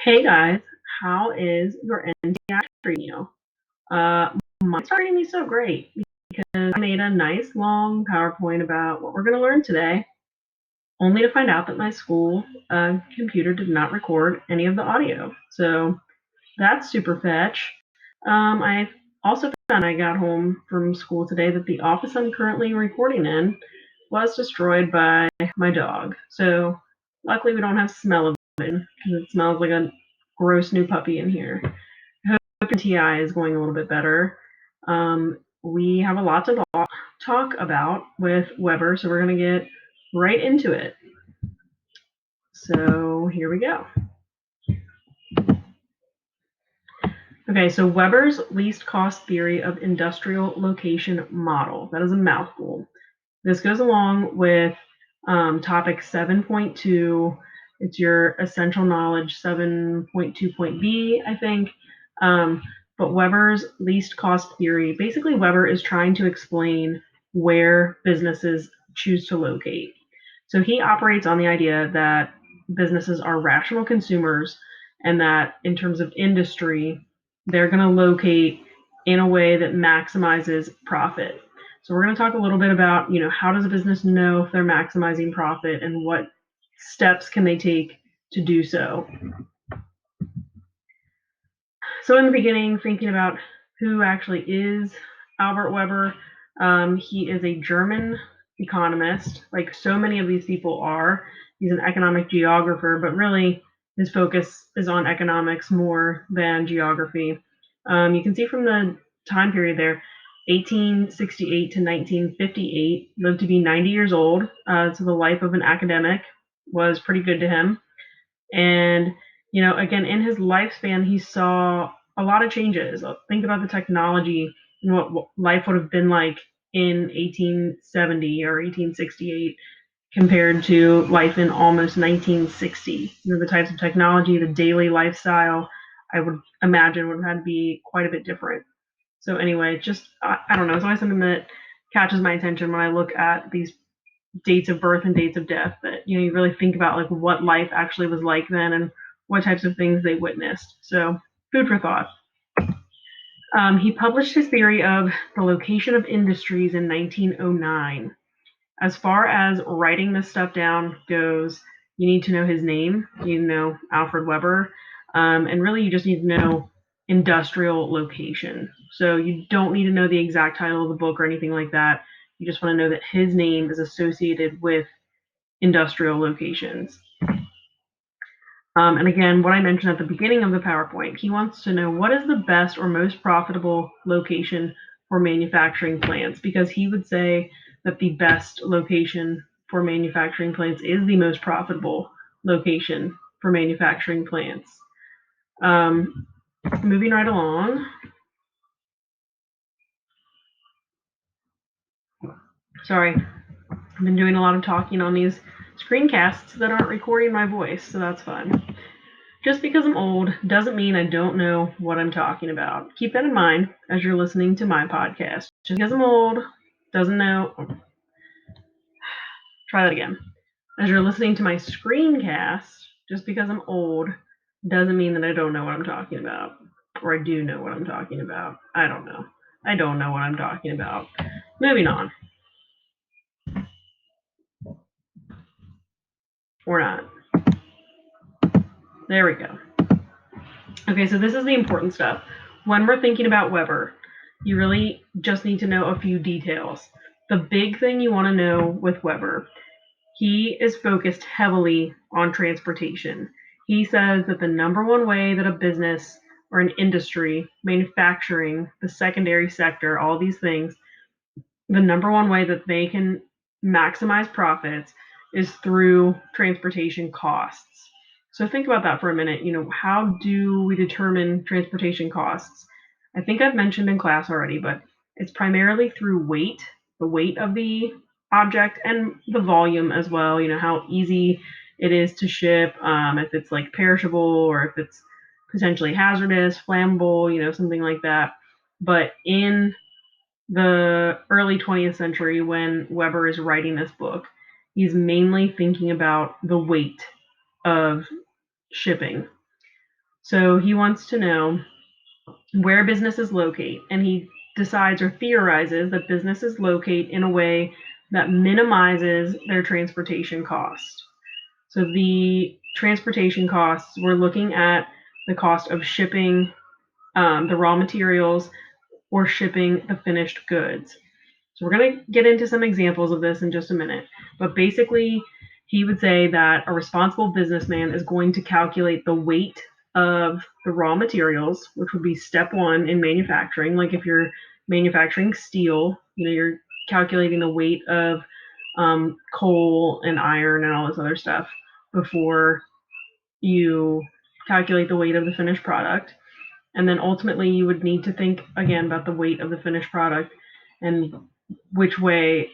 Hey guys, how is your NTI treating you? Uh, Mine's treating me so great because I made a nice long PowerPoint about what we're going to learn today, only to find out that my school computer did not record any of the audio. So that's super fetch. I also found I got home from school today that the office I'm currently recording in was destroyed by my dog. So luckily we don't have smell of it because it smells like a gross new puppy in here. TI is going a little bit better. We have a lot to talk about with Weber, so we're going to get right into it. So here we go. Okay, so Weber's least cost theory of industrial location model. That is a mouthful. This goes along with topic 7.2. It's your essential knowledge 7.2.b, I think. But Weber's least cost theory, basically Weber is trying to explain where businesses choose to locate. So he operates on the idea that businesses are rational consumers and that in terms of industry, they're going to locate in a way that maximizes profit. So we're going to talk a little bit about, how does a business know if they're maximizing profit and what steps can they take to do so. So in the beginning, thinking about who actually is Albert Weber, he is a German economist, like so many of these people are. He's an economic geographer, but really his focus is on economics more than geography. You can see from the time period there, 1868 to 1958, lived to be 90 years old. So the life of an academic was pretty good to him. And, again, in his lifespan, he saw a lot of changes. Think about the technology and what life would have been like in 1870 or 1868 compared to life in almost 1960. The types of technology, the daily lifestyle, I would imagine would have had to be quite a bit different. So anyway, just, I don't know, it's always something that catches my attention when I look at these dates of birth and dates of death, that you really think about like what life actually was like then and what types of things they witnessed. So food for thought. He published his theory of the location of industries in 1909. As far as writing this stuff down goes, you need to know his name. You need to know Alfred Weber, and really you just need to know industrial location. So you don't need to know the exact title of the book or anything like that. You just want to know that his name is associated with industrial locations. And again, what I mentioned at the beginning of the PowerPoint, he wants to know what is the best or most profitable location for manufacturing plants, because he would say that the best location for manufacturing plants is the most profitable location for manufacturing plants. Moving right along. Sorry, I've been doing a lot of talking on these screencasts that aren't recording my voice, so that's fun. Just because I'm old doesn't mean I don't know what I'm talking about. Keep that in mind as you're listening to my podcast. Just because I'm old doesn't know. Try that again. As you're listening to my screencast, just because I'm old doesn't mean that I don't know what I'm talking about. Or I do know what I'm talking about. I don't know. I don't know what I'm talking about. Moving on. Or not. There we go. Okay, so this is the important stuff. When we're thinking about Weber, you really just need to know a few details. The big thing you want to know with Weber, he is focused heavily on transportation. He says that the number one way that a business or an industry, manufacturing, the secondary sector, all these things, the number one way that they can maximize profits is through transportation costs. So think about that for a minute. How do we determine transportation costs? I think I've mentioned in class already, but it's primarily through weight, the weight of the object, and the volume as well. How easy it is to ship, if it's like perishable or if it's potentially hazardous, flammable, something like that. But in the early 20th century, when Weber is writing this book, he's mainly thinking about the weight of shipping. So he wants to know where businesses locate, and he decides or theorizes that businesses locate in a way that minimizes their transportation cost. So the transportation costs, we're looking at the cost of shipping the raw materials or shipping the finished goods. So we're going to get into some examples of this in just a minute. But basically, he would say that a responsible businessman is going to calculate the weight of the raw materials, which would be step one in manufacturing. Like if you're manufacturing steel, you're calculating the weight of coal and iron and all this other stuff before you calculate the weight of the finished product. And then ultimately, you would need to think again about the weight of the finished product and which way